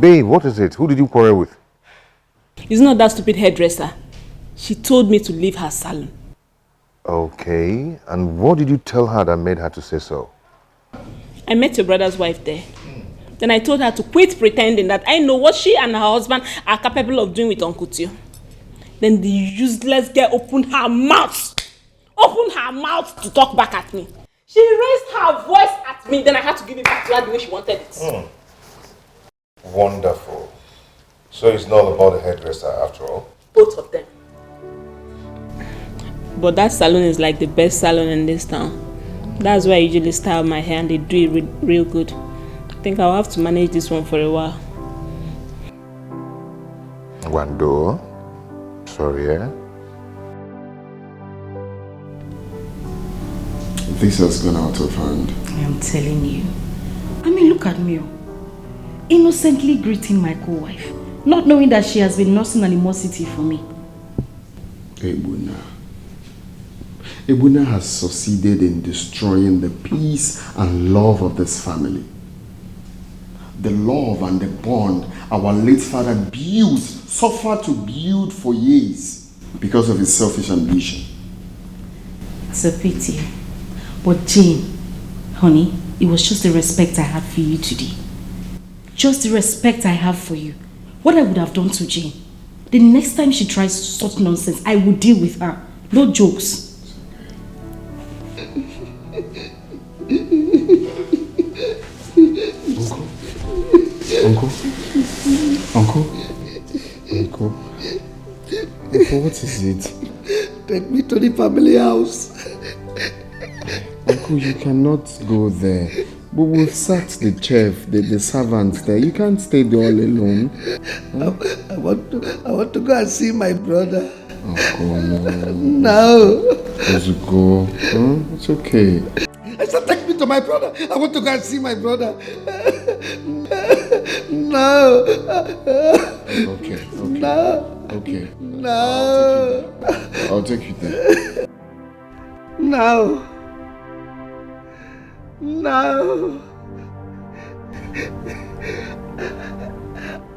Babe, what is it? Who did you quarrel with? It's not that stupid hairdresser. She told me to leave her salon. Okay, and what did you tell her that made her to say so? I met your brother's wife there. Then I told her to quit pretending that I know what she and her husband are capable of doing with Uncle Tio. Then the useless girl opened her mouth to talk back at me. She raised her voice at me, then I had to give it back to her the way she wanted it. Wonderful. So it's not about the hairdresser after all? Both of them. But that salon is like the best salon in this town. That's where I usually style my hair and they do it real good. I think I'll have to manage this one for a while. Wando? Sorry, eh? This has gone out of hand. I am telling you. I mean, look at me. Innocently greeting my co-wife, not knowing that she has been nursing animosity for me. Ebuna has succeeded in destroying the peace and love of this family. The love and the bond our late father suffered to build for years because of his selfish ambition. It's a pity. But Jane, honey, it was just the respect I had for you today. Just the respect I have for you. What I would have done to Jane. The next time she tries such nonsense, I will deal with her. No jokes. Uncle, what is it? Take me to the family house. Uncle, you cannot go there. But we've sat the chef, the servants there. You can't stay there all alone. Huh? I want to go and see my brother. Uncle, no. No. Let's go. Huh? It's okay. I said, take me to my brother. I want to go and see my brother. No. Okay. No. Okay. No. I'll take you there. No. No.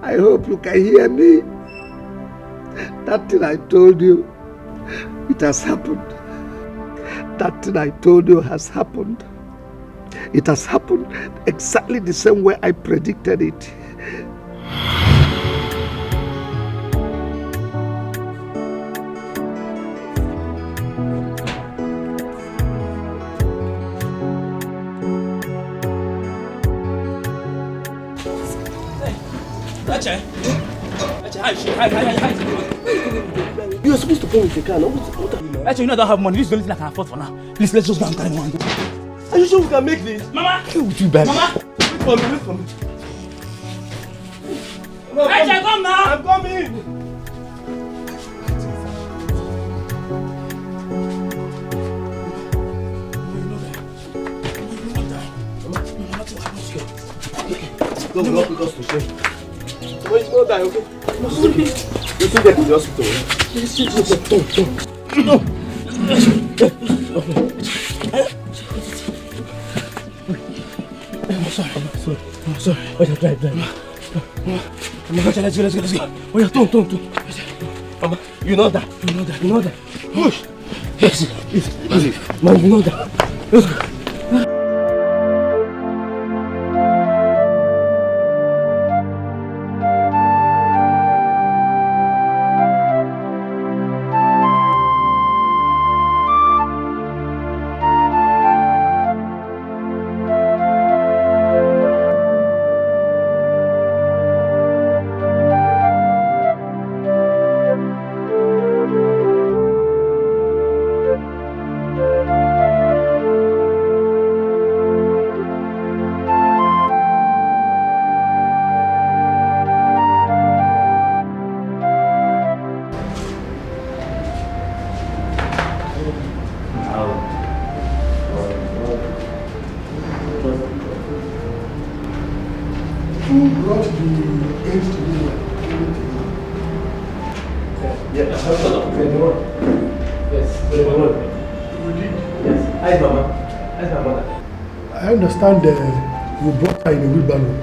I hope you can hear me. That thing I told you, it has happened. That thing I told you has happened. It has happened exactly the same way I predicted it. You are supposed to come with the car. What are you doing? Actually, you know I don't have money. This is the only thing I can afford for now. Please, let's just go and carry one. Are you sure we can make this? Mama! Would you beg? Mama! Wait for me. Actually, come now! I'm coming! Go, we help us to share. No, it's not that, okay? No, sorry. You think get to the hospital, right? No. I'm sorry. Oh, yeah, drive. Mama, let's go. Oh, yeah, don't. Mama, you know that. Push. Yes. Man, you know that. Let's go. I understand you brought her in a wheelbarrow.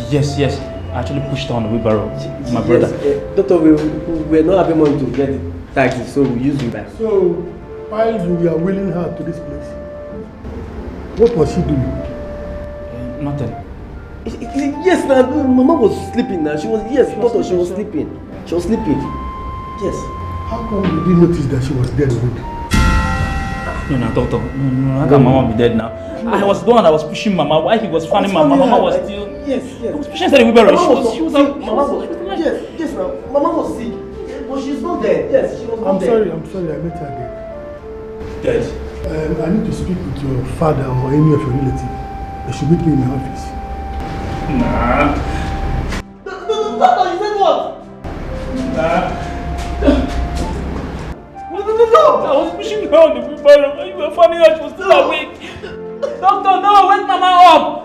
Yes. I actually pushed her on the wheelbarrow. My brother. Doctor, we're not having money to get the taxi, so we use Uber. So, while you were wheeling her to this place, what was she doing? Nothing. Yes, now, Mama was sleeping now. She was sleeping. She was sleeping. Yes. How come you didn't notice that she was dead already? No, doctor. No, how can Mama be dead now? I was the one that was pushing Mama. While he was fanning Mama, Mama was still... Yes. He was pushing her in the wheelbarrow. She was sick. Yes, now. Mama was sick. But she's not dead. Yes, she was not dead. I'm sorry, I met her Dead? I need to speak with your father or any of your relatives. They should meet me in my office. Nah. Doctor, you said what? Nah. No! I was pushing her on the wheelbarrow and you were fanning her. She was still awake. Doctor, no! Wake Mama up!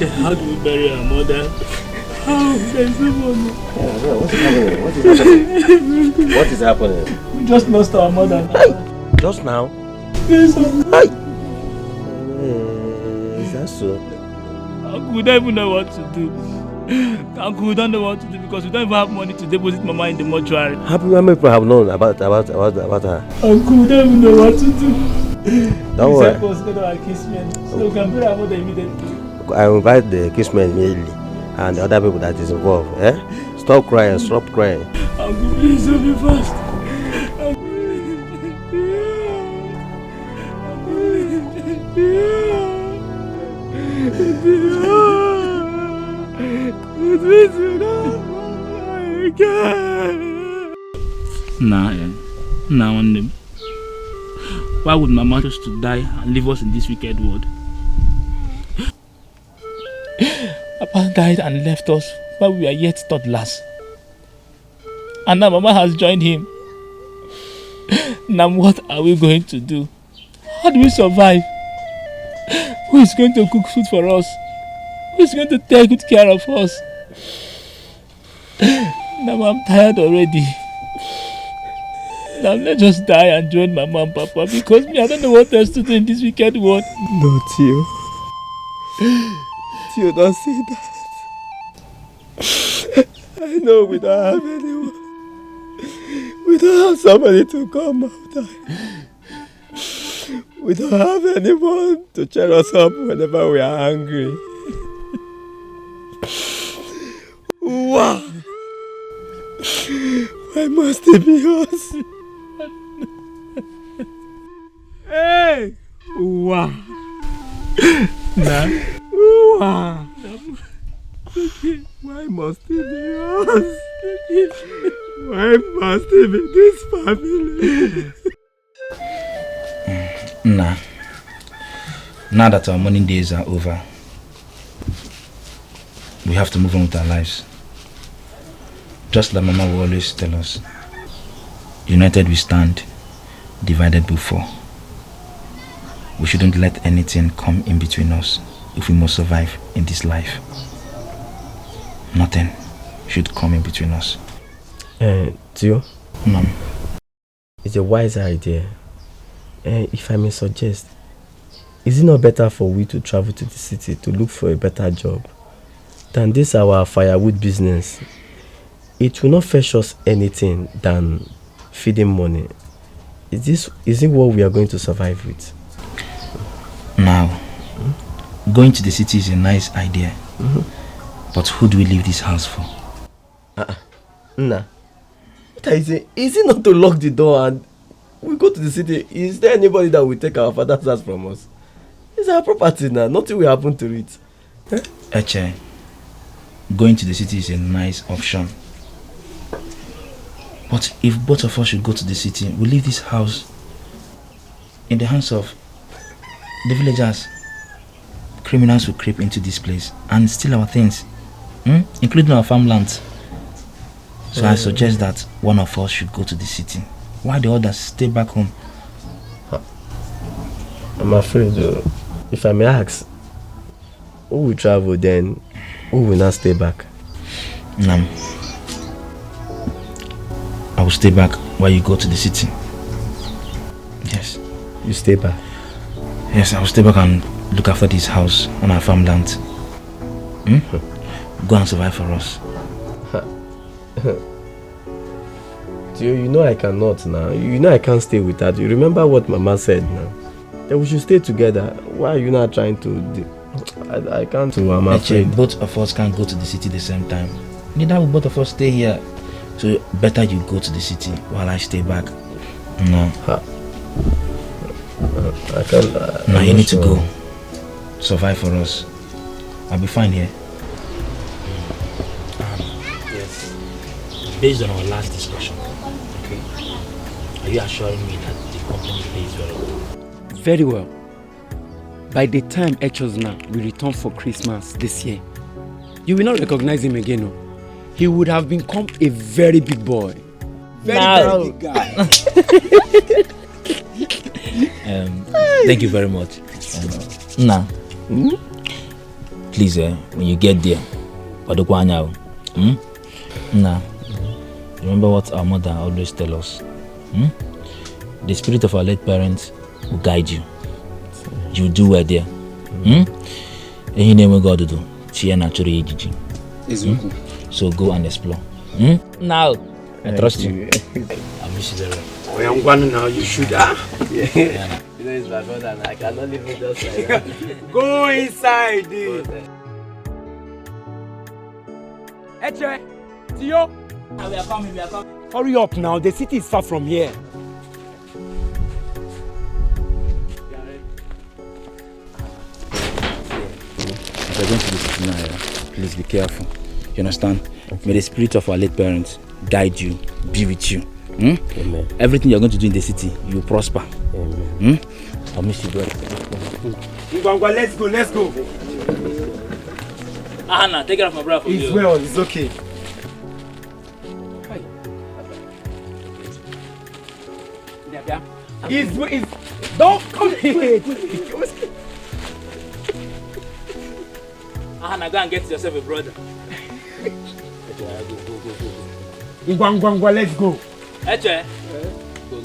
How do we bury our mother? How? There's no one. What is happening? We just lost our mother. Just now? Yes, Hi! Is that so? Uncle, we don't even know what to do. Uncle, we don't know what to do because we don't even have money to deposit Mama in the mortuary. Happy many people have known about her. Uncle, we don't even know what to do. Don't worry. Please help us get our kissmen so we can bury our mother immediately. I invite the kissmen immediately and the other people that is involved. Stop crying. Uncle, please help me fast. Nah, on them. Why would Mama choose to die and leave us in this wicked world? Papa died and left us while we were yet toddlers. And now Mama has joined him. Now what are we going to do? How do we survive? Who is going to cook food for us? Who is going to take good care of us? Now I'm tired already. Now let's just die and join Mama and Papa because I don't know what else to do in this wicked world. No, Tio. Tio, don't say that. I know we don't have anyone. We don't have somebody to come after. We don't have anyone to cheer us up whenever we are hungry. Wow! Why must it be us? Hey! Wow! Nah. Wow! Why must it be us? Why must it be this family? Nah. Now that our mourning days are over, we have to move on with our lives. Just like Mama will always tell us, united we stand, divided we fall. We shouldn't let anything come in between us if we must survive in this life. Nothing should come in between us. Tio? Mom. It's a wise idea. If I may suggest, is it not better for we to travel to the city to look for a better job than this our firewood business? It will not fetch us anything than feeding money. Is it what we are going to survive with? Now, going to the city is a nice idea. But who do we leave this house for? Nah. What are you saying? Is it not to lock the door and we go to the city? Is there anybody that will take our father's house from us? It's our property now. Nothing will happen to it. Eche, going to the city is a nice option. But if both of us should go to the city, we leave this house in the hands of the villagers. Criminals will creep into this place and steal our things, including our farmlands. So I suggest that one of us should go to the city, while the others stay back home. I'm afraid, if I may ask, who will travel then? Who will not stay back? I will stay back while you go to the city. Yes. You stay back? Yes, I will stay back and look after this house on our farmland. Go and survive for us. You know I cannot now. You know I can't stay without you. Remember what Mama said now? That we should stay together. Why are you not trying to... I can't. I'm afraid. Both of us can't go to the city the same time. Neither will both of us stay here. So better you go to the city while I stay back. No. I can't. No, you need to go. Survive for us. I'll be fine here. Yes. Based on our last discussion, okay, are you assuring me that the company pays very well? Very well. By the time Echozna will return for Christmas this year, you will not recognize him again. No? He would have become a very big boy. Very big guy. Thank you very much. Now, please, when you get there, now, remember what our mother always tells us. The spirit of our late parents will guide you. You do well there. Any name we got to do. So go and explore. Now, I trust you. I miss you very much. I'm going now. You should. Yeah. You know it's my brother and I cannot leave him just like that. Go inside. Eche, Tio. We are coming. Hurry up now. The city is far from here. If you're going to the city now, please be careful. You understand? Okay. May the spirit of our late parents guide you, be with you. Amen. Everything you're going to do in the city, you will prosper. Amen. I'll miss you, brother. Let's go. Anna, take care of my brother for you. It's well, it's okay. Don't come here. Anna, go and get yourself a brother. Ngwangwa, let's go. Eche. Go.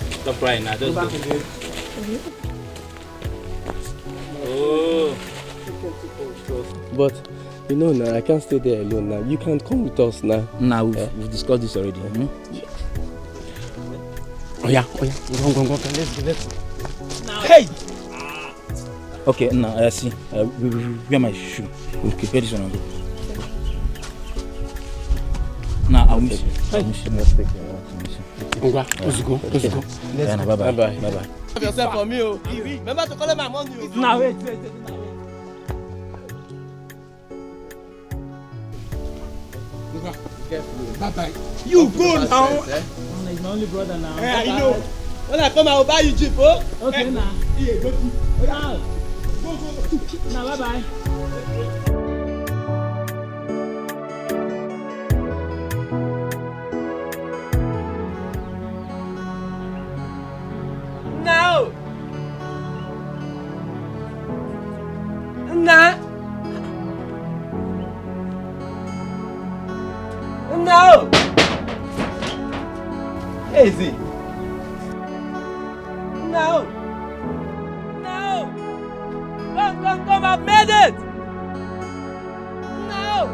Stop crying now, just go. Oh. But you know now, I can't stay there alone now. You can come with us now. Now we've discussed this already. Oh yeah. Go. Let's go. Now. Hey! Okay, now I see. Wear my shoe. Okay, wear this one and go. Now I'll miss you. Let's take care. Let's go. Bye-bye. Have yourself for me, oh. Remember to call my money. Now wait. Bye-bye. You go now. He's my only brother now. Yeah, I know. When I come, I will buy you jeep, oh. Okay, now. Yeah, go. Now. Go. Now, bye-bye. No. No. No. Easy. No. Come, I've made it. No.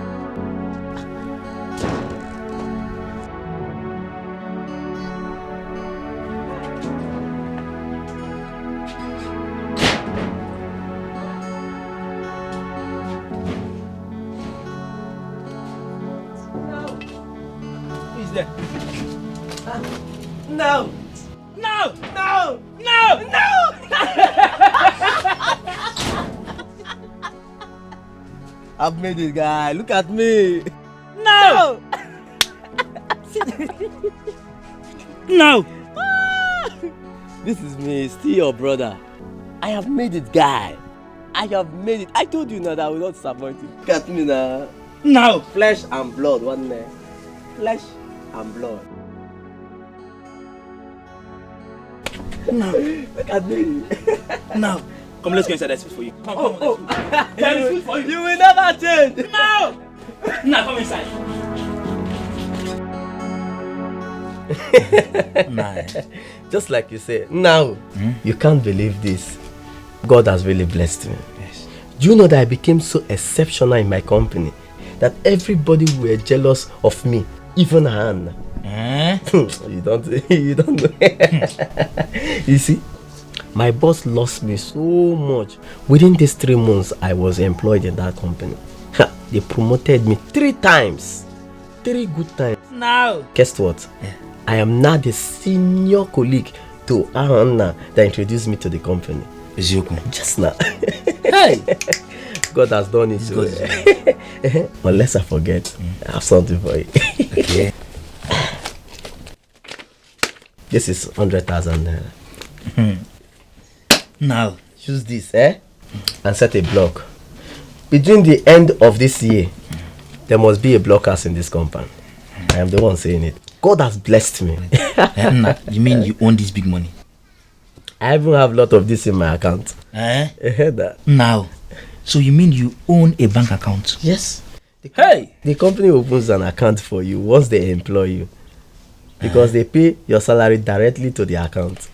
there. No! No! No! No! No! I've made it, guy. Look at me. No! No! This is me, still your brother. I have made it, guy. I have made it. I told you now that I will not disappoint you. Look at me now. No! Flesh and blood, one day. Flesh and blood. No! Look at me. No! Come, let's go inside. There's food for you. Come, There is food for you. You will never change. No! Now come inside. Nah. Just like you say, now you can't believe this. God has really blessed me. Yes. Do you know that I became so exceptional in my company that everybody were jealous of me, even Hannah? You don't know. You see, my boss lost me so much. Within these 3 months I was employed in that company, they promoted me 3 times. 3 good times. No! Guess what? Yeah. I am now the senior colleague to Anna that introduced me to the company. Ezeoku. Just now. Hey! God has done it. Unless I forget, I have something for you. Okay. This is 100,000 naira. Now. Use this, and set a block. Between the end of this year, there must be a blockhouse in this compound. I am the one saying it. God has blessed me. You mean you own this big money? I even have a lot of this in my account. That. Now. So you mean you own a bank account? Yes. Hey! The company opens an account for you once they employ you. Because they pay your salary directly to the account.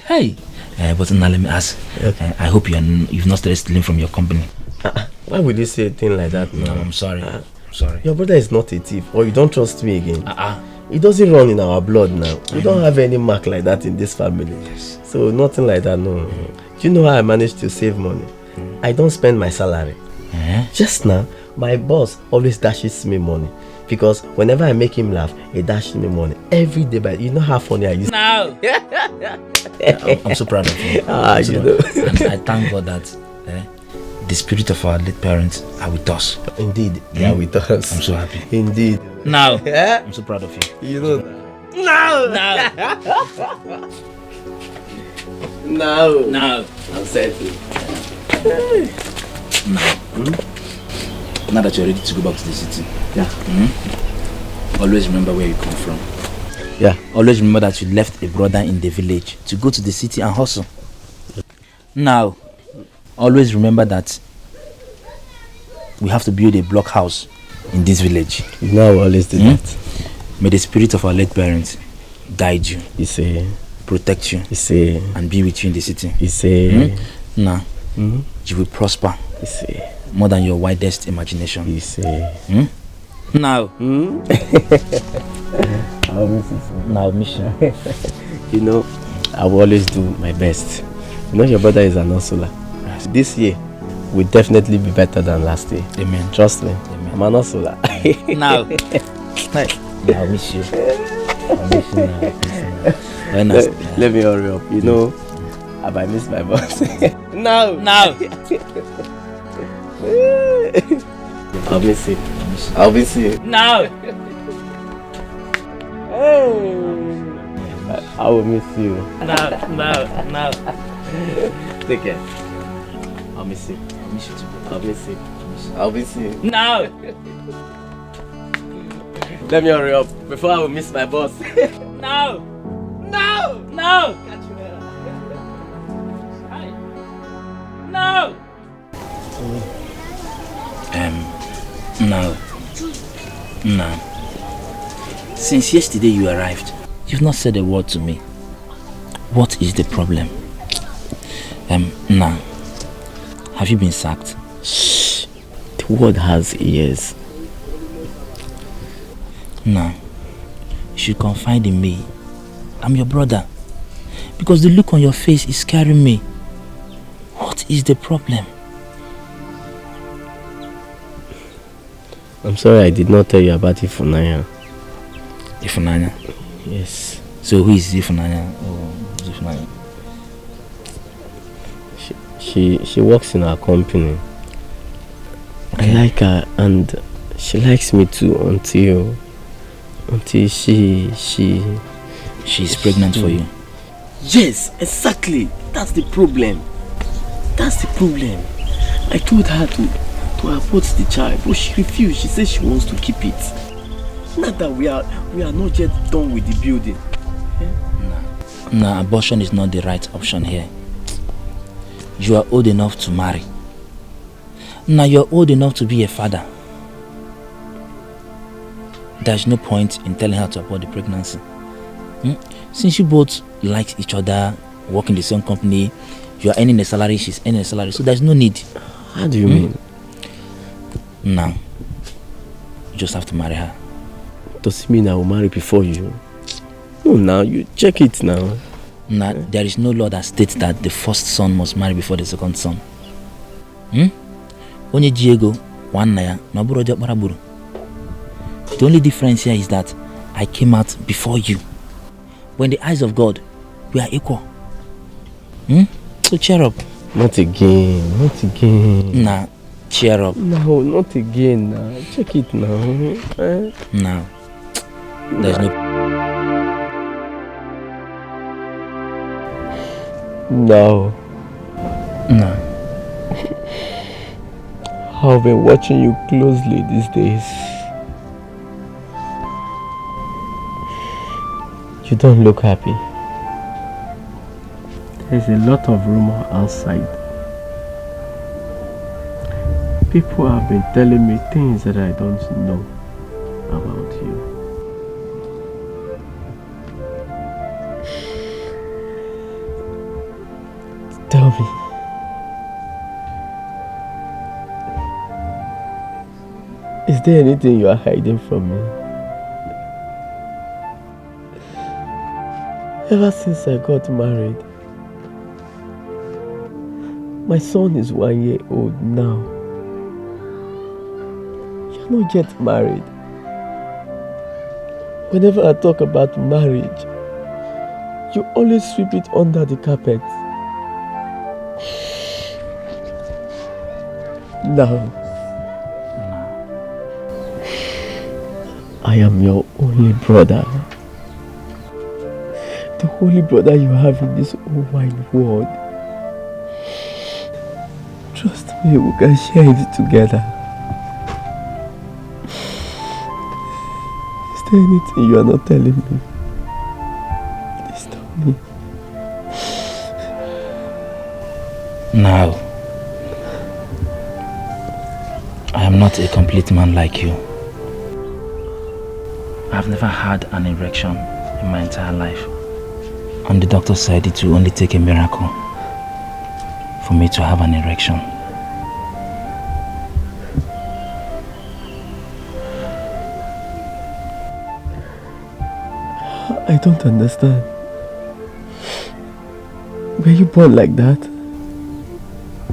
Hey! But now let me ask. Okay. I hope you've not started stealing from your company. Why would you say a thing like that? No, I'm sorry. I'm sorry. Your brother is not a thief, or you don't trust me again. It doesn't run in our blood now. We don't have any mark like that in this family. Yes. So nothing like that, no. Do you know how I managed to save money? I don't spend my salary. Just now, my boss always dashes me money. Because whenever I make him laugh, he dashes me money. Every day, but you know how funny I used to. No! I'm so proud of you. You know. And I thank God that the spirit of our late parents are with us. Indeed, they are with us. I'm so happy. Indeed. Now, I'm so proud of you. You know. Now. I'm set. Now that you're ready to go back to the city. Yeah. Always remember where you come from. Yeah. Always remember that you left a brother in the village to go to the city and hustle. Now, always remember that we have to build a block house in this village. You know I always do that. May the spirit of our late parents guide you. You say. Protect you. You say. And be with you in the city. You say. Now, you will prosper. You say. More than your widest imagination. You say. Now. I'll miss you. Now, mission. You know, I will always do my best. You know, your brother is an hustler. Yes. This year will definitely be better than last year. Amen. Trust me. Amen. I'm an hustler. Now. I'll miss you. I'll miss you now. Let me hurry up. You know, I might miss my boss. Now! I'll miss you. I'll miss you. Now! I will miss you. Now! Take care. I'll miss you. I'll miss you too. I'll miss you. I'll miss you. Now! Let me hurry up before I will miss my boss. Now! No! No! No! Now. Since yesterday you arrived, you've not said a word to me. What is the problem? Now. Have you been sacked? Shh. The word has ears. Now. You should confide in me. I'm your brother. Because the look on your face is scaring me. What is the problem? I'm sorry I did not tell you about it for Naya. Ifunanya? Yes. So who is Ifunanya? Or who's Ifunanya? She works in our company. Okay. I like her and she likes me too until she's pregnant for you. Yes, exactly. That's the problem. I told her to abort the child, but she refused. She said she wants to keep it. Not that we are not yet done with the building. No, abortion is not the right option here. You are old enough to marry. Now you're old enough to be a father. There's no point in telling her to abort the pregnancy. Since you both like each other, work in the same company, you are earning a salary, she's earning a salary, so there's no need. How do you mean? Now, you just have to marry her. Does it mean I will marry before you? No, now you check it now. Now, there is no law that states that the first son must marry before the second son. Onye Diego, one naya, no buro baraburu. The only difference here is that I came out before you. When the eyes of God, we are equal. So cheer up. Not again. Nah, cheer up. No, not again now. Check it now. Now, there's no... No. No. I've been watching you closely these days. You don't look happy. There's a lot of rumor outside. People have been telling me things that I don't know about you. Tell me. Is there anything you are hiding from me? Ever since I got married, my son is 1 year old now. You're not yet married. Whenever I talk about marriage, you always sweep it under the carpet. Now, I am your only brother. The only brother you have in this whole wide world. Trust me, we can share it together. Is there anything you are not telling me? Please tell me. Now, I am not a complete man like you. I've never had an erection in my entire life. And the doctor said it will only take a miracle for me to have an erection. I don't understand. Were you born like that?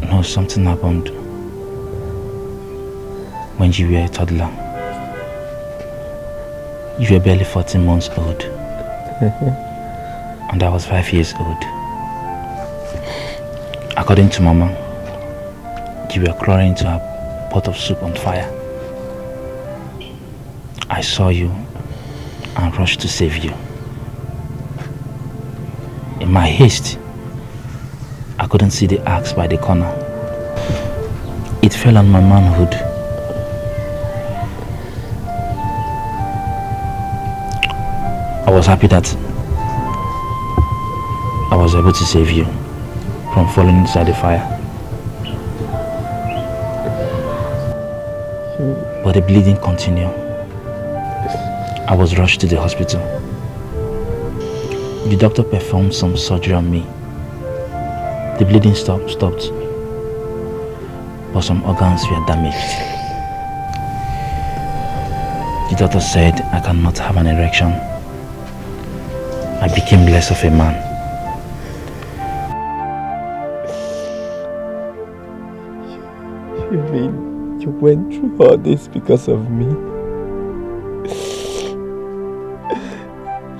No, something happened when you were a toddler. You were barely 14 months old. And I was 5 years old. According to Mama, you were crawling into a pot of soup on fire. I saw you and rushed to save you. In my haste, I couldn't see the axe by the corner. It fell on my manhood. I was happy that I was able to save you from falling inside the fire. But the bleeding continued. I was rushed to the hospital. The doctor performed some surgery on me. The bleeding stopped, but some organs were damaged. The doctor said I cannot have an erection. I became less of a man. You mean you went through all this because of me?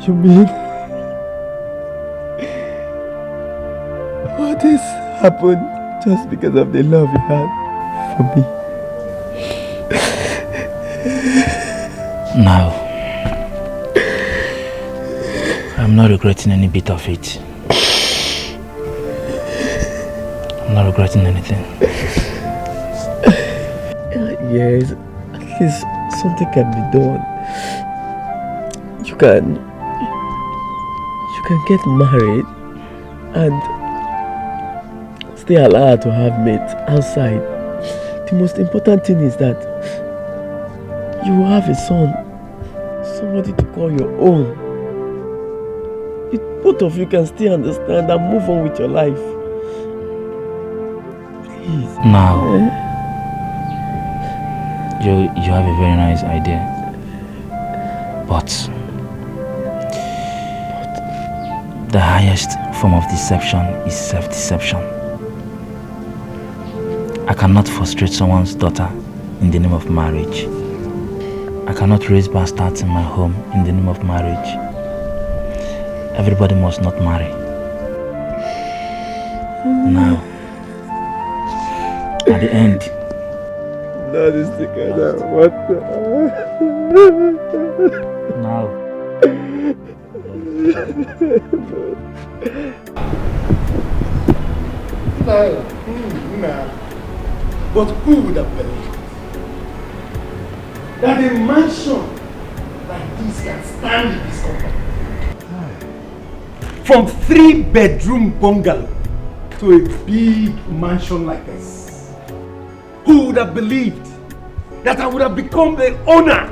You mean all this happened just because of the love you had for me? No. I'm not regretting any bit of it. I'm not regretting anything. Yes, at least something can be done. You can get married and stay allowed to have mates outside. The most important thing is that you will have a son, somebody to call your own. Both of you can still understand and move on with your life. Please. Now, you have a very nice idea, but the highest form of deception is self-deception. I cannot frustrate someone's daughter in the name of marriage. I cannot raise bastards in my home in the name of marriage. Everybody must not marry. Now, at the end, that is the kind of what now. Nah. But who would have believed that a mansion like this can stand in this company? From 3-bedroom bungalow to a big mansion like this. Who would have believed that I would have become the owner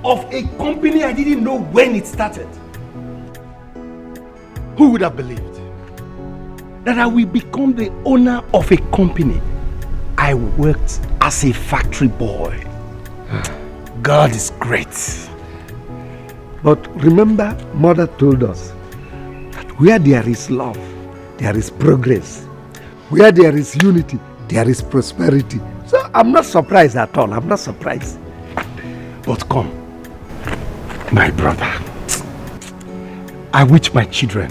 of a company I didn't know when it started? Who would have believed that I will become the owner of a company I worked as a factory boy? God is great. But remember, Mother told us that where there is love, there is progress. Where there is unity, there is prosperity. So I'm not surprised at all. I'm not surprised. But come, my brother, I wish my children,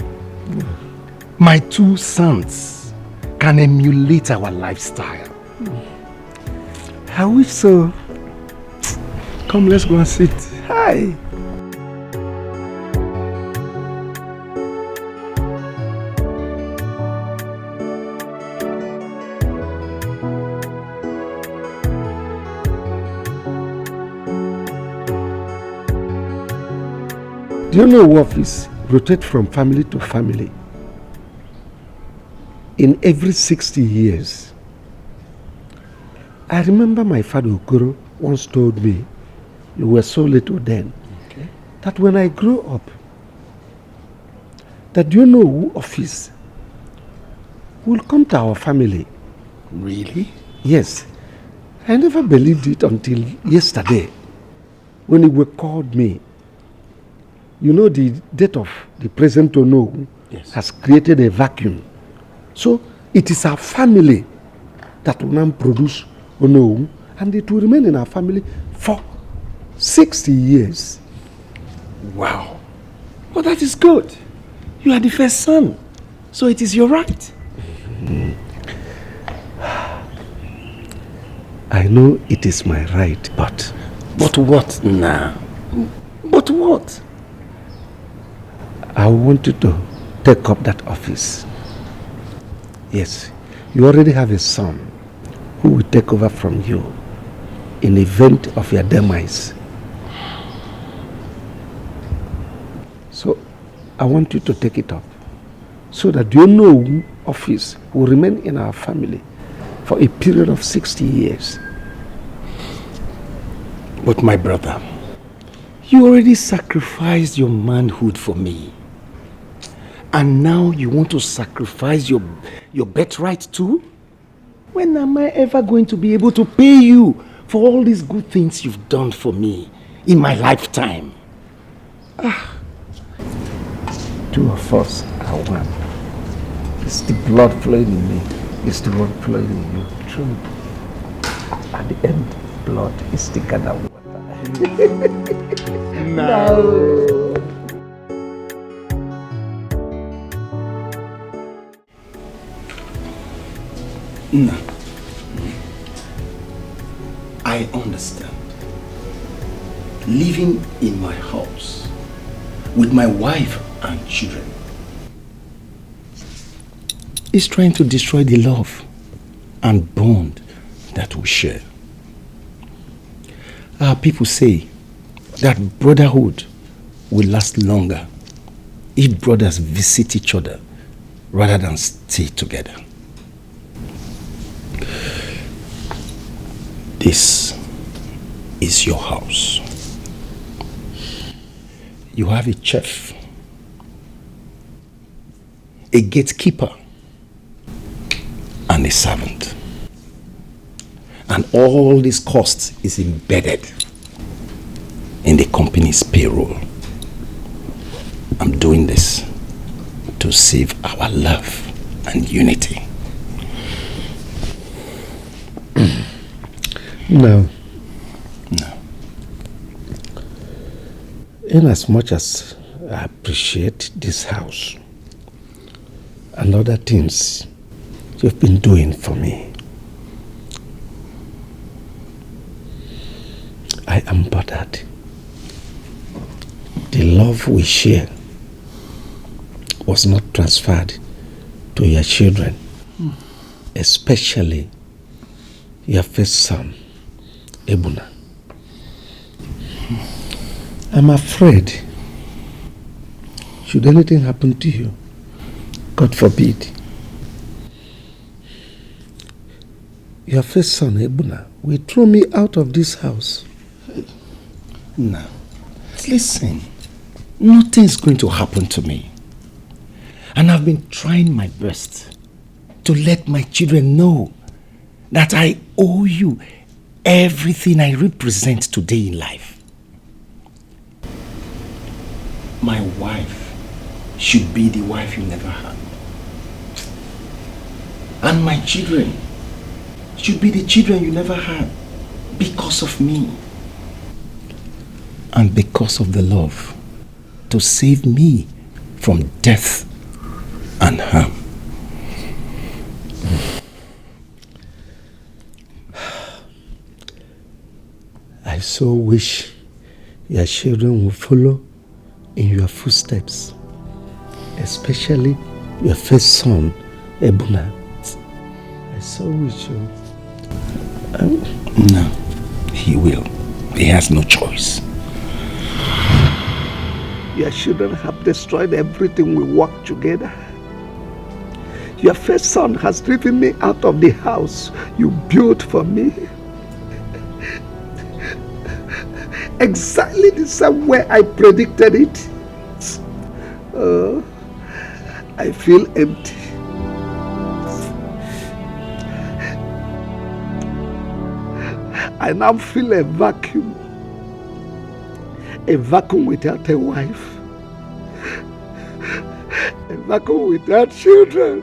my 2 sons, can emulate our lifestyle. I wish so. Come, let's go and sit. Hi. Do you know office rotate from family to family? In every 60 years. I remember my father Okoro once told me, you were so little then, that when I grow up, that do you know who office will come to our family? Really? Yes. I never believed it until yesterday when he called me. You know, the death of the present Ono has created a vacuum. So it is our family that will now produce Ono, and it will remain in our family for 60 years. Wow. Well, that is good. You are the first son, so it is your right. I know it is my right, but... But what now? But what? I want you to take up that office. Yes, you already have a son who will take over from you in the event of your demise. So, I want you to take it up so that your office will remain in our family for a period of 60 years. But my brother, you already sacrificed your manhood for me. And now you want to sacrifice your birthright too? When am I ever going to be able to pay you for all these good things you've done for me in my lifetime? Two of us are one. It's the blood flowing in me. It's the blood flowing in you. True. At the end, blood is thicker than water. No. No. I understand. Living in my house with my wife and children is trying to destroy the love and bond that we share. Our people say that brotherhood will last longer if brothers visit each other rather than stay together. This is your house. You have a chef, a gatekeeper, and a servant. And all this cost is embedded in the company's payroll. I'm doing this to save our love and unity. No. No. In as much as I appreciate this house and other things you've been doing for me, I am bothered. The love we share was not transferred to your children, especially your first son, Ebuna. I'm afraid, should anything happen to you, God forbid, your first son, Ebuna, will throw me out of this house. No. Listen, nothing's going to happen to me. And I've been trying my best to let my children know that I owe you everything I represent today in life. My wife should be the wife you never had. And my children should be the children you never had because of me. And because of the love to save me from death and harm. I so wish your children will follow in your footsteps, especially your first son, Ebuna. I so wish you. No, he will. He has no choice. Your children have destroyed everything we worked together. Your first son has driven me out of the house you built for me. Exactly the same way I predicted it. I feel empty. I now feel a vacuum. A vacuum without a wife. A vacuum without children.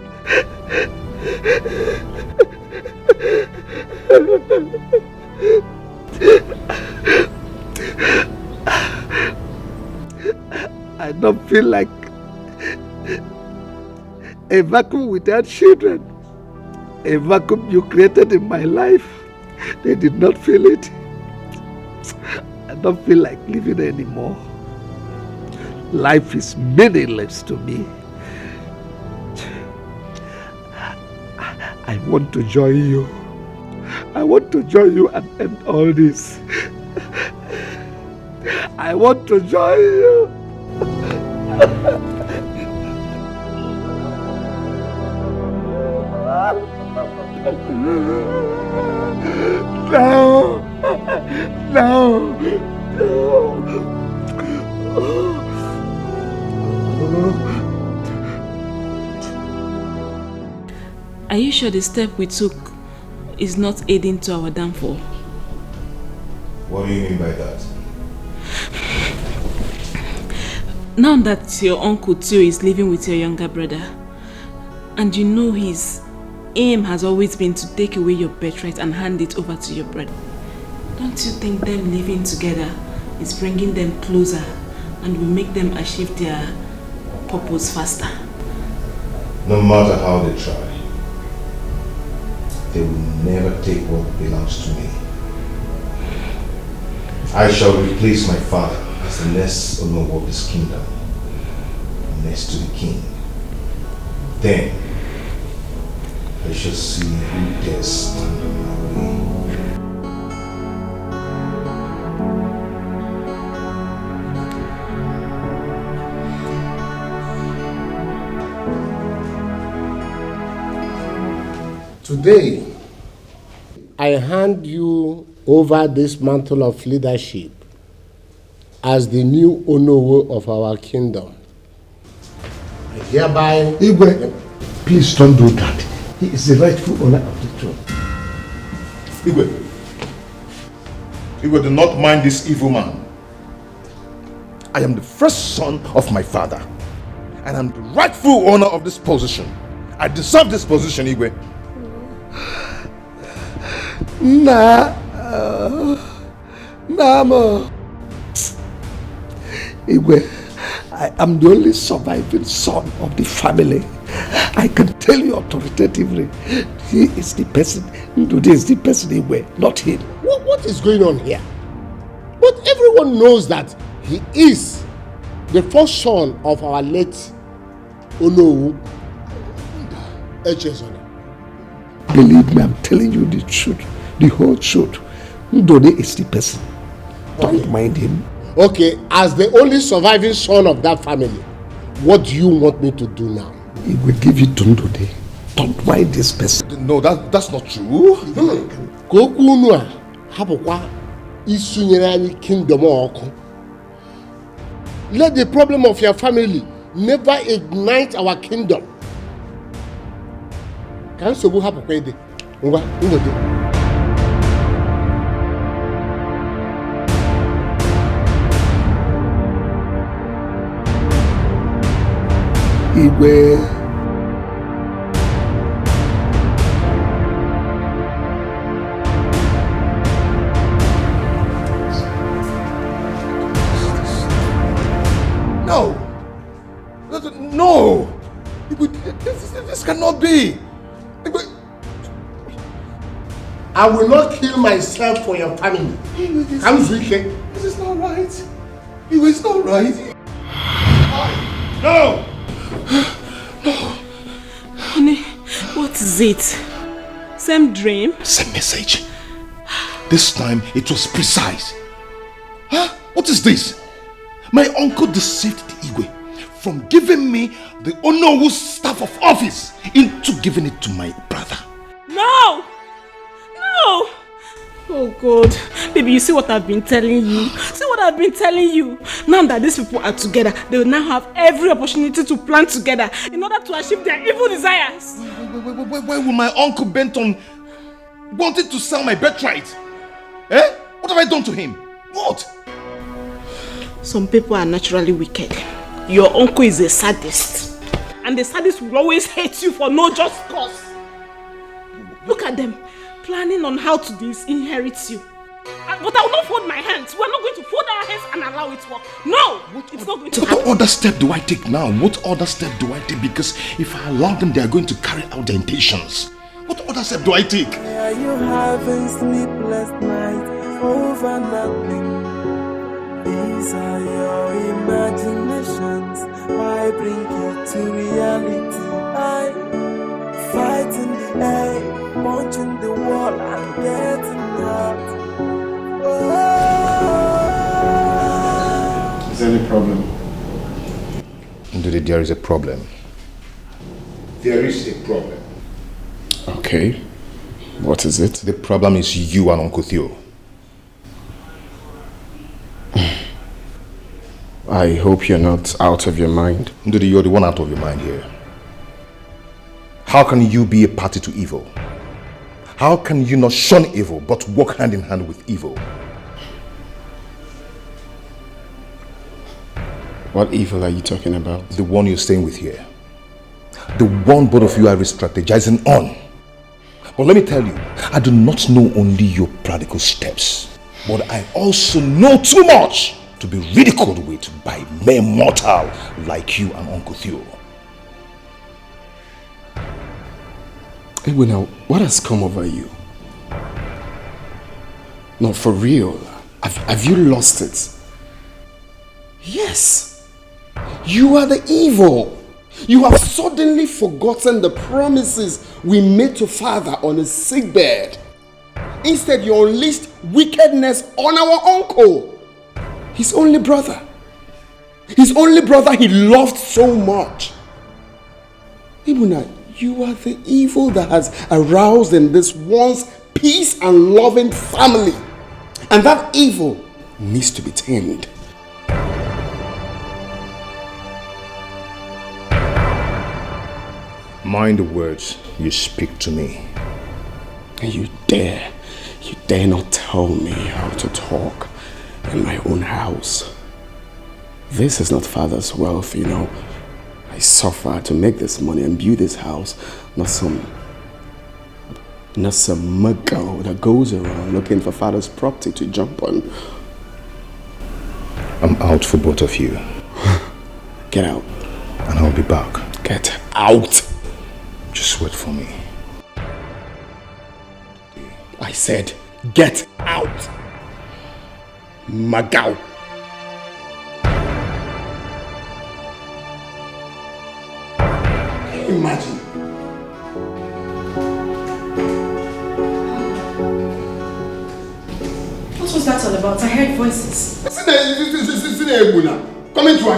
I don't feel like a vacuum without children. A vacuum you created in my life. They did not feel it. I don't feel like living anymore. Life is meaningless to me. I want to join you. I want to join you and end all this. I want to join you. No. No. Are you sure the step we took is not aiding to our downfall? What do you mean by that? Now that your uncle Tio is living with your younger brother, and you know his aim has always been to take away your birthright and hand it over to your brother, don't you think them living together is bringing them closer and will make them achieve their purpose faster? No matter how they try, they will never take what belongs to me. I shall replace my father as the next owner of this kingdom, next to the king. Then I shall see who dares stand in my way. Today, I hand you over this mantle of leadership as the new Onowo of our kingdom. I hereby... Igwe, please don't do that. He is the rightful owner of the throne. Igwe, do not mind this evil man. I am the first son of my father, and I'm the rightful owner of this position. I deserve this position, Igwe. Nama. Igwe, I am the only surviving son of the family. I can tell you authoritatively, he is the person, Ndude is the person, Igwe, not him. What is going on here? But everyone knows that he is the first son of our late Onowu Echezona. Believe me, I'm telling you the truth, the whole truth. Ndude is the person. Don't mind him. Okay, as the only surviving son of that family, what do you want me to do now? He will give it to Ndude. Don't mind this person. No, that's not true. Let the problem of your family never ignite our kingdom. Can you happen? Igwe. No! This cannot be! I will not kill myself for your family. This is not right. It's not right. No! No. Honey, what is it? Same dream? Same message. This time it was precise. Huh? What is this? My uncle deceived the Igwe from giving me the Onowu staff of office into giving it to my brother. No! No! Oh God, baby, you see what I've been telling you? See what I've been telling you? Now that these people are together, they will now have every opportunity to plan together in order to achieve their evil desires. Why will my uncle bent on wanting to sell my birthright? Eh? What have I done to him? What? Some people are naturally wicked. Your uncle is a sadist. And the sadist will always hate you for no just cause. Look at them, planning on how to disinherit you. But I will not fold my hands. We are not going to fold our hands and allow it to work. No! It's not going to happen. What other step do I take now? What other step do I take? Because if I allow them, they are going to carry out their intentions. What other step do I take? Are you having sleepless nights over nothing? These are your imaginations. Why bring you to reality? I fight in the air, punching the wall and getting hurt. Is there any problem? Indeed, there is a problem. There is a problem. Okay. What is it? The problem is you and Uncle Theo. I hope you're not out of your mind. Indeed, you're the one out of your mind here. How can you be a party to evil? How can you not shun evil but walk hand in hand with evil? What evil are you talking about? The one you're staying with here. The one both of you are strategizing on. But let me tell you, I do not know only your practical steps, but I also know too much to be ridiculed with by mere mortal like you and Uncle Theo. Ebuna, what has come over you? No, for real. Have you lost it? Yes. You are the evil. You have suddenly forgotten the promises we made to Father on his sickbed. Instead, you unleashed wickedness on our uncle. His only brother. His only brother he loved so much. Ebuna, you are the evil that has aroused in this once peace and loving family. And that evil needs to be tamed. Mind the words you speak to me. And you dare not tell me how to talk in my own house. This is not Father's wealth, you know. I suffer to make this money and build this house, not some muggle that goes around looking for Father's property to jump on. I'm out for both of you. Get out. And I'll be back. Get out. Just wait for me. I said, get out. Magao. Imagine. What was that all about? I heard voices. Coming to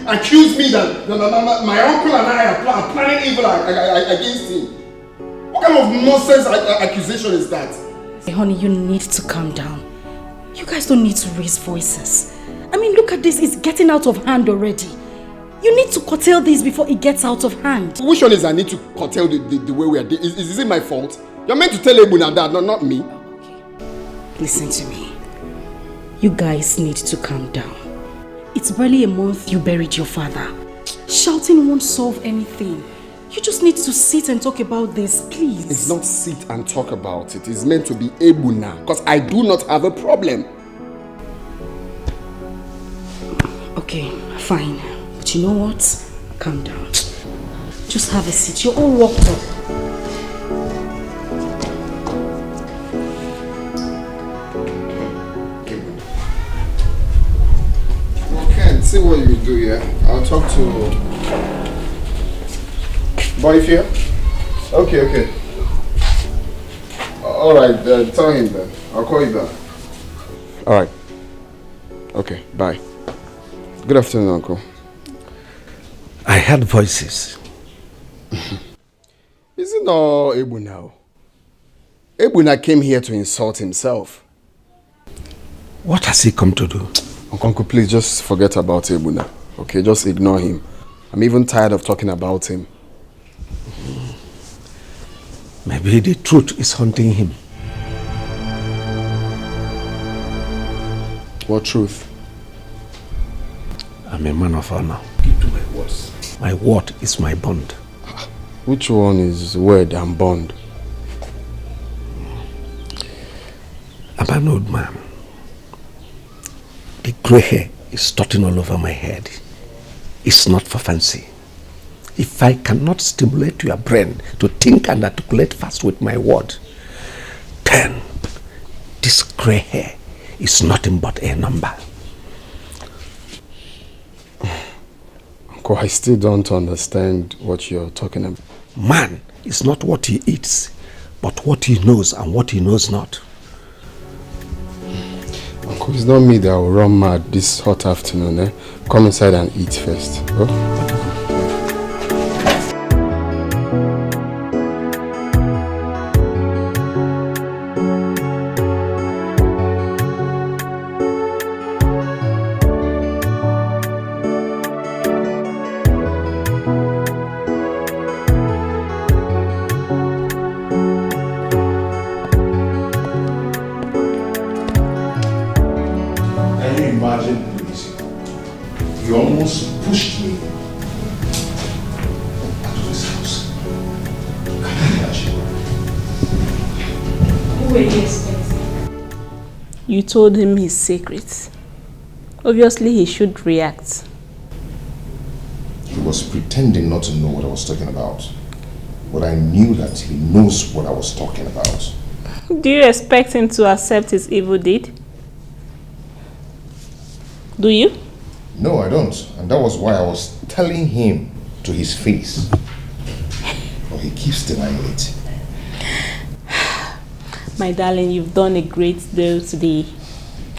accuse me that my uncle and I are planning evil against him. What kind of nonsense accusation is that? Hey, honey, you need to calm down. You guys don't need to raise voices. I mean, look at this. It's getting out of hand already. You need to curtail this before it gets out of hand. Which one is I need to curtail the way we are doing? Is it my fault? You're meant to tell Ebuna that, not me. Okay. Listen to me. You guys need to calm down. It's barely a month you buried your father. Shouting won't solve anything. You just need to sit and talk about this, please. It's not sit and talk about it. It's meant to be Ebuna, because I do not have a problem. Okay, fine. But you know what? Calm down. Just have a seat. You're all worked up. Okay, see what you do here. I'll talk to boy here. Okay. Alright, tell him then. I'll call you back. Alright. Okay, bye. Good afternoon, Uncle. I heard voices. Isn't all Ebuna? Ebuna came here to insult himself. What has he come to do? Uncle, please just forget about Ebuna. Okay, just ignore him. I'm even tired of talking about him. Maybe the truth is haunting him. What truth? I'm a man of honor. Keep to my words. My word is my bond. Which one is word and bond? I'm an old man. The grey hair is starting all over my head. It's not for fancy. If I cannot stimulate your brain to think and articulate fast with my word, then this grey hair is nothing but a number. Uncle, I still don't understand what you're talking about. Man is not what he eats, but what he knows and what he knows not. Uncle, it's not me that will run mad this hot afternoon. Eh? Come inside and eat first. Oh? You told him his secrets. Obviously, he should react. He was pretending not to know what I was talking about. but I knew that he knows what I was talking about. Do you expect him to accept his evil deed? Do you? No, I don't. And that was why I was telling him to his face. But he keeps denying it. My darling, you've done a great deal today.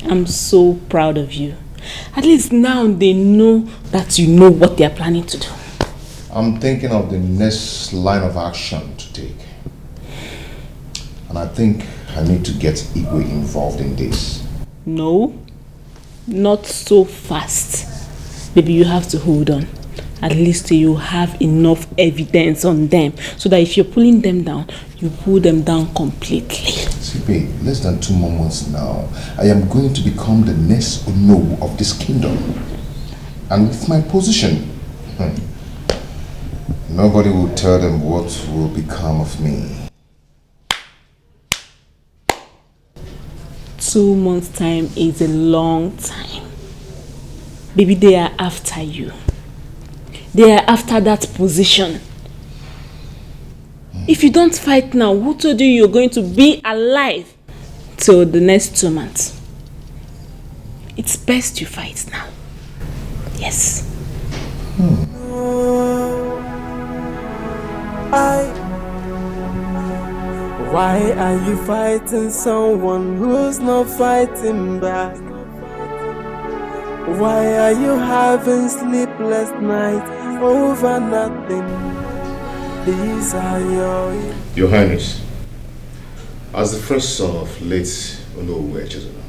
I'm so proud of you. At least now they know that you know what they're planning to do. I'm thinking of the next line of action to take. And I think I need to get Igwe involved in this. No, not so fast. Baby, you have to hold on. At least you have enough evidence on them so that if you're pulling them down, you pull them down completely. See, babe, less than 2 more months now, I am going to become the next Onowu of this kingdom. And with my position, nobody will tell them what will become of me. 2 months' time is a long time. Baby, they are after you. They are after that position. If you don't fight now, who told you you're going to be alive till the next 2 months? It's best you fight now. Yes. Why are you fighting someone who's not fighting back? Why are you having sleepless nights over nothing? These are Your Highness, as the first son of late Onowu Echezona,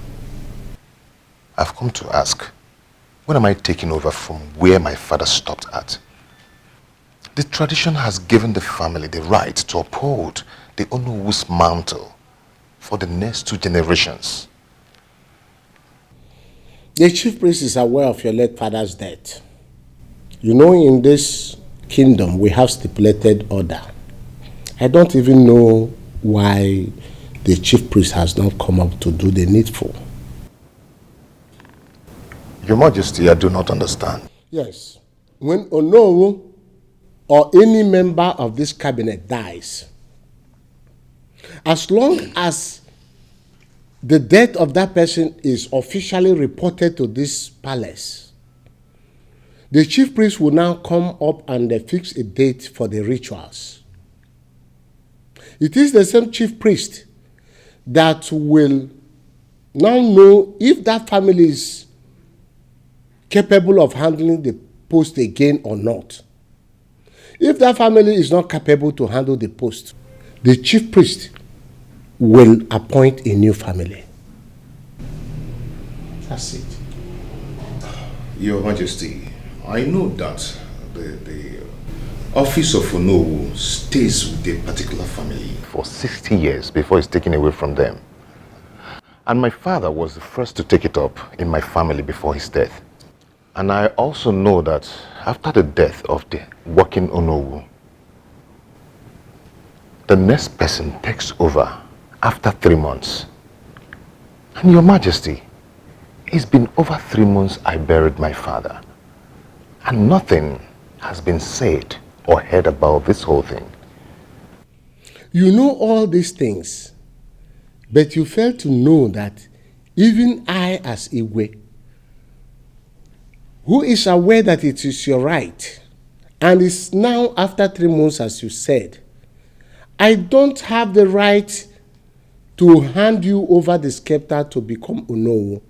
I've come to ask, when am I taking over from where my father stopped at? The tradition has given the family the right to uphold the Onowu's mantle for the next 2 generations. The chief priest is aware of your late father's death. You know, in this kingdom, we have stipulated order. I don't even know why the chief priest has not come up to do the needful. Your Majesty, I do not understand. Yes. When Onowu or any member of this cabinet dies, as long as the death of that person is officially reported to this palace, the chief priest will now come up and fix a date for the rituals. It is the same chief priest that will now know if that family is capable of handling the post again or not. If that family is not capable to handle the post, the chief priest will appoint a new family. That's it. Your Majesty, I know that the office of Onowu stays with a particular family for 60 years before it's taken away from them. And my father was the first to take it up in my family before his death. And I also know that after the death of the working Onowu, the next person takes over after 3 months. And Your Majesty, it's been over 3 months I buried my father. And nothing has been said or heard about this whole thing. You know all these things, but you fail to know that even I as Igwe, who is aware that it is your right, and is now after 3 months as you said, I don't have the right to hand you over the scepter to become Onowu.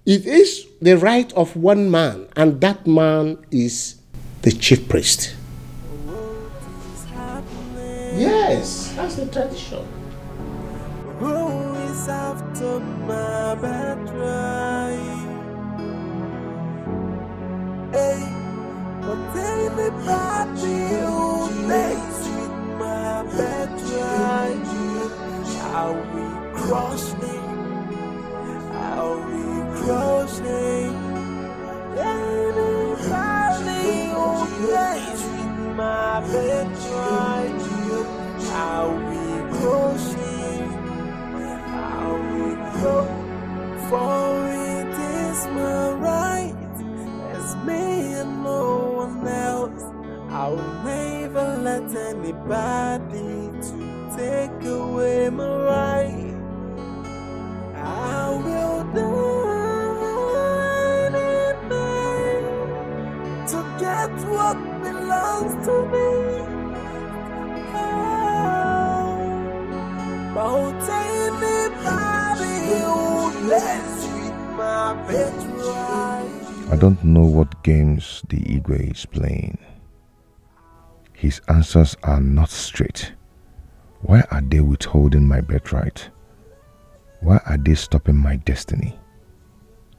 It is the right of one man, and that man is the chief priest. Yes, that's the tradition. Who is after my betrayal? Hey, but anybody who plays with my betrayal, I'll be crushing, I'll be crushing. Anybody who plays with my betrayal, I'll be crushing, I'll be crushing. For it is my right, as me and no one else. I'll never let anybody to take away my right. I will do anything to get what belongs to me. About anybody who lets with my betrayal. I don't know what games the Igwe is playing. His answers are not straight. Why are they withholding my birthright? Why are they stopping my destiny?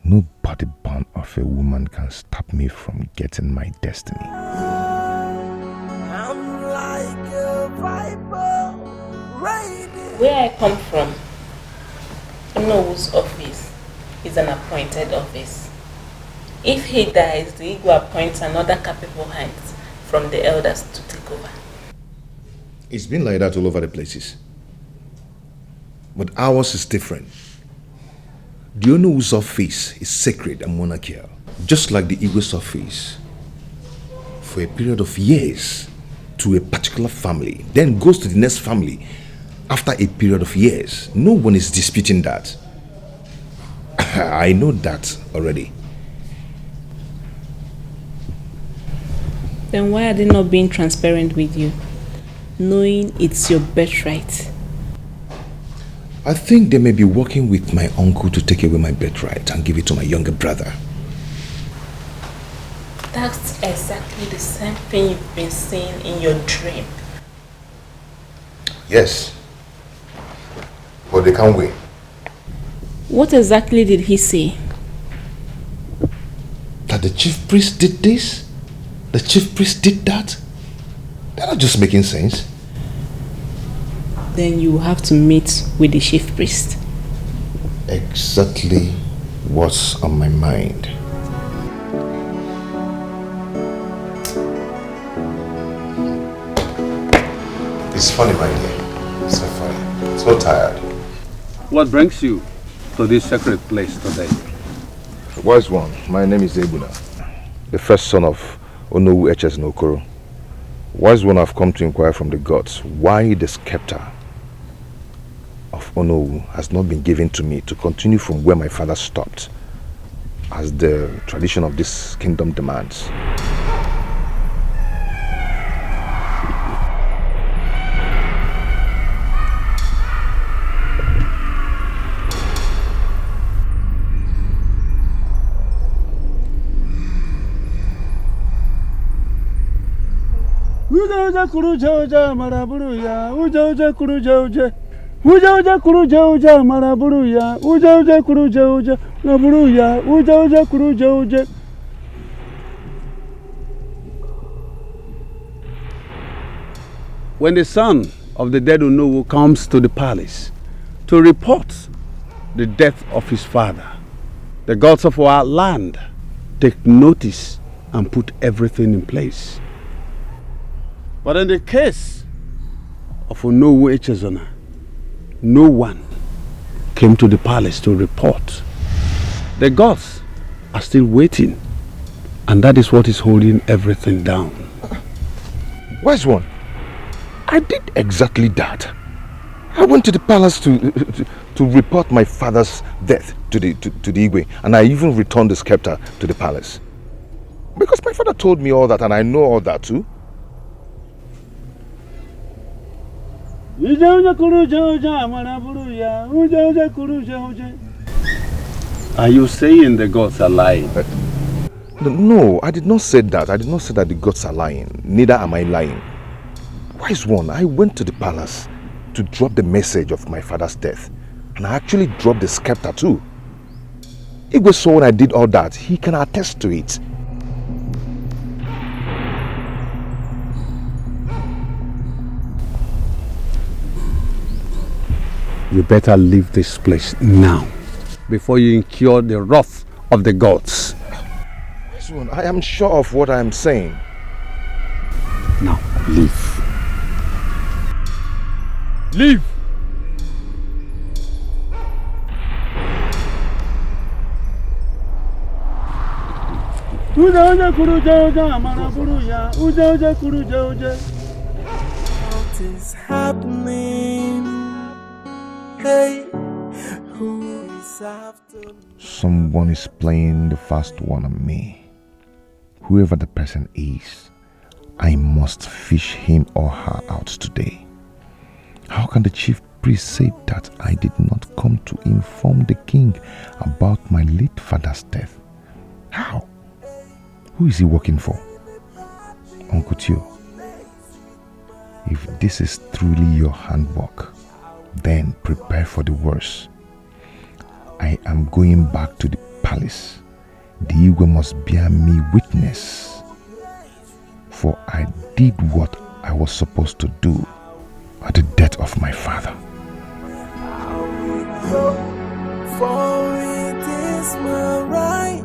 No body bond of a woman can stop me from getting my destiny. I'm like a viper, Where I come from, Onowo's office is an appointed office. If he dies, the Igwe appoints another capable hand from the elders to take over. It's been like that all over the places. But ours is different. The Onowo's office is sacred and monarchical, just like the Igwe's office. For a period of years to a particular family, then goes to the next family after a period of years. No one is disputing that. I know that already. Then why are they not being transparent with you, knowing it's your birthright? I think they may be working with my uncle to take away my birthright and give it to my younger brother. That's exactly the same thing you've been seeing in your dream. Yes. But they can't win. What exactly did he say? That the chief priest did this? The chief priest did that? They're not just making sense. Then you have to meet with the chief priest. Exactly what's on my mind. It's funny, my dear. It's so funny. So tired. What brings you to this sacred place today? Wise one, my name is Ebuna, the first son of Onowu Eches Nokoro. Wise one, I've come to inquire from the gods why the scepter of Onowu has not been given to me to continue from where my father stopped, as the tradition of this kingdom demands. Uja kuruja maraburuya, uja kuruja. Uja kuruja maraburuya, uja kuruja maraburuya, uja kuruja. When the son of the dead Onowu comes to the palace to report the death of his father, the gods of our land take notice and put everything in place. But in the case of Onowu Echezona, no one came to the palace to report. The gods are still waiting, and that is what is holding everything down. Wise one, I did exactly that. I went to the palace to report my father's death to the Igwe, and I even returned the scepter to the palace. Because my father told me all that, and I know all that too. Are you saying the gods are lying? No, I did not say that. I did not say that the gods are lying. Neither am I lying. Wise one, I went to the palace to drop the message of my father's death. And I actually dropped the scepter too. Igwe saw when I did all that. He can attest to it. You better leave this place now, before you incur the wrath of the gods. I am sure of what I am saying. Now, leave. Leave! Uja What is happening? Hey, who is after me? Someone is playing the fast one on me. Whoever the person is, I must fish him or her out today. How can the chief priest say that I did not come to inform the king about my late father's death? How? Who is he working for? Uncle Tio, if this is truly your handwork, then prepare for the worst. I am going back to the palace. The Igwe must bear me witness, for I did what I was supposed to do at the death of my father. For it is my right,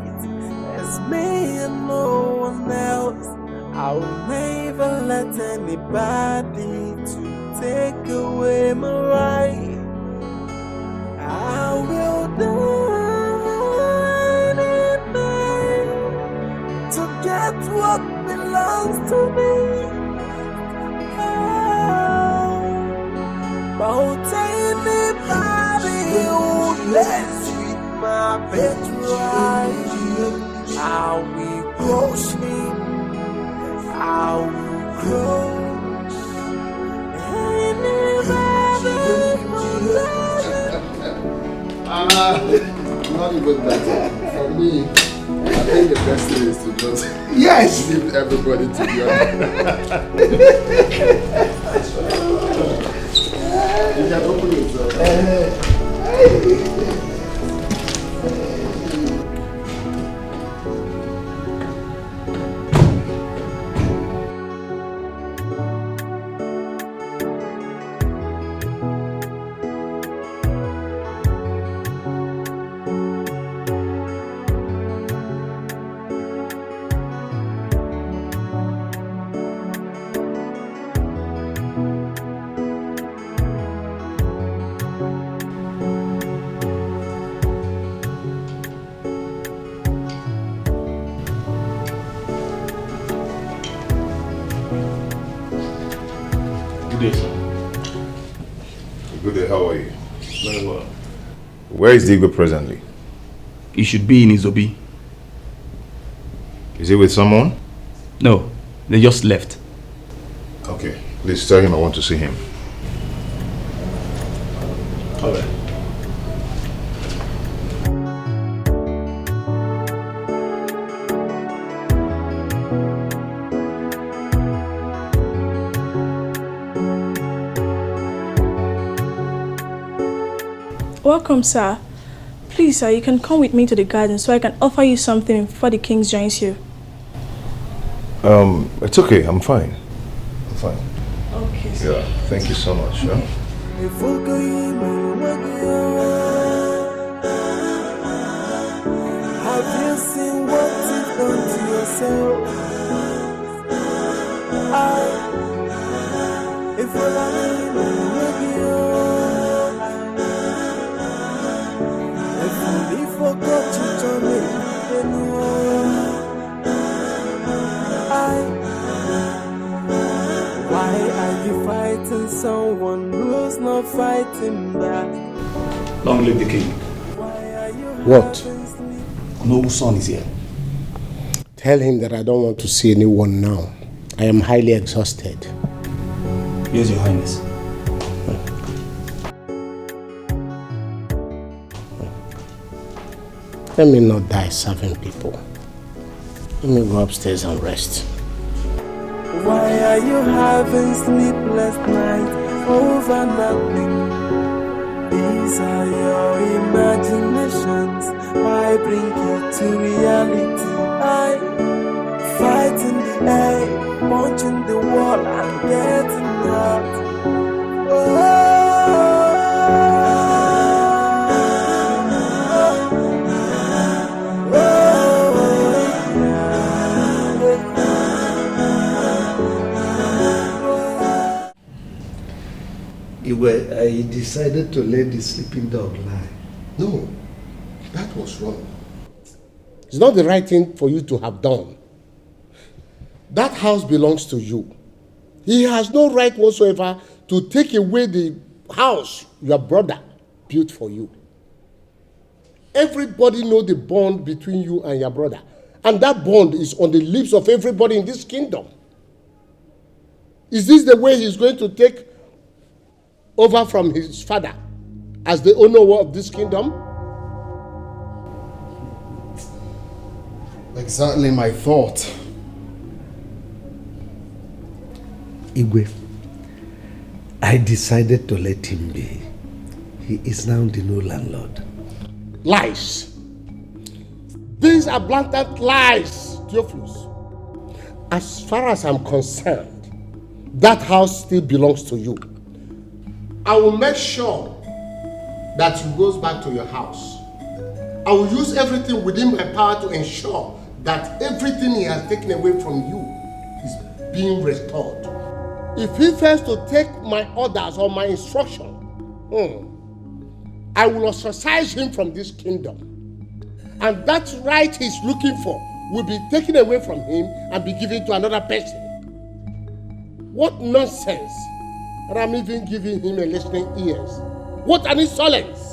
as me and no one else. I will never let anybody to take away my right. I will die to get what belongs to me. But anybody who lets with my betrayal, I will crush him. I will crush anybody who lets Not even that. For me, I think the best thing is to just leave everybody to be honest. You can open yourself. Good day, sir. Good day, how are you? Very well. Where is Digwe presently? He should be in Izobi. Is he with someone? No, they just left. Okay, please tell him I want to see him. All right. Welcome, sir. Please, sir, you can come with me to the garden so I can offer you something before the king joins you. It's okay, I'm fine. I'm fine. Okay, sir. Yeah, thank you so much. Yeah? Have you seen what you've done to yourself? If you forgot you told me, why are you fighting someone who's not fighting back? Long live the king. What? No son is here. Tell him that I don't want to see anyone now. I am highly exhausted. Yes, Your Highness. Let me not die serving people. Let me go upstairs and rest. Why are you having sleepless nights over nothing? These are your imaginations. Why bring you to reality? I fight in the air, punching the wall and getting hurt. I decided to let the sleeping dog lie. No, that was wrong. It's not the right thing for you to have done. That house belongs to you. He has no right whatsoever to take away the house your brother built for you. Everybody knows the bond between you and your brother. And that bond is on the lips of everybody in this kingdom. Is this the way he's going to take over from his father as the owner of this kingdom? Exactly my thought. Igwe, I decided to let him be. He is now the new landlord. Lies. These are blatant lies, Theophilus. As far as I'm concerned, that house still belongs to you. I will make sure that you goes back to your house. I will use everything within my power to ensure that everything he has taken away from you is being restored. If he fails to take my orders or my instruction, I will ostracize him from this kingdom. And that right he's looking for will be taken away from him and be given to another person. What nonsense! And I'm even giving him a listening ears. What an insolence!